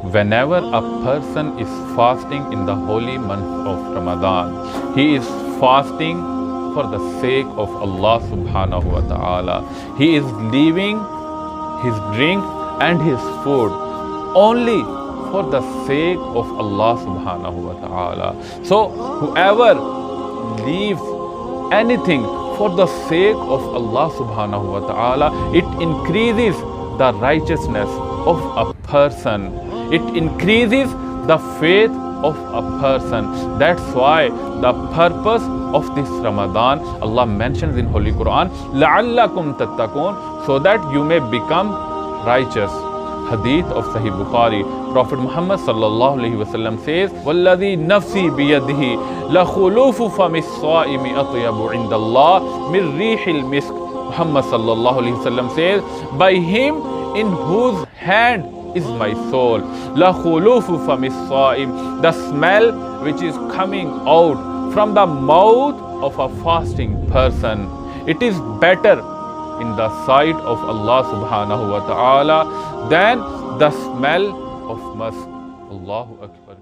whenever a person is fasting in the holy month of Ramadan, he is fasting for the sake of Allah subhanahu wa ta'ala. He is leaving his drink and his food only for the sake of Allah subhanahu wa ta'ala. So whoever leaves anything for the sake of Allah subhanahu wa ta'ala, it increases the righteousness of a person. It increases the faith of a person. That's why the purpose of this Ramadan, Allah mentions in Holy Quran, لَعَلَّكُمْ تَتَّقُونَ, so that you may become righteous. Hadith of Sahih Bukhari, Prophet Muhammad sallallahu alayhi wa sallam says, وَالَّذِي نَفْسِي بِيَدِهِ لَخُلُوفُ فَمِ الصَّائِمِ أَطْيَبُ عِنْدَ اللَّهِ مِنْ رِيحِ الْمِسْكِ. Muhammad sallallahu alayhi wa sallam says, by him in whose hand is my soul, la khulufu famis saim, the smell which is coming out from the mouth of a fasting person, it is better in the sight of Allah subhanahu wa ta'ala than the smell of musk. Allahu Akbar.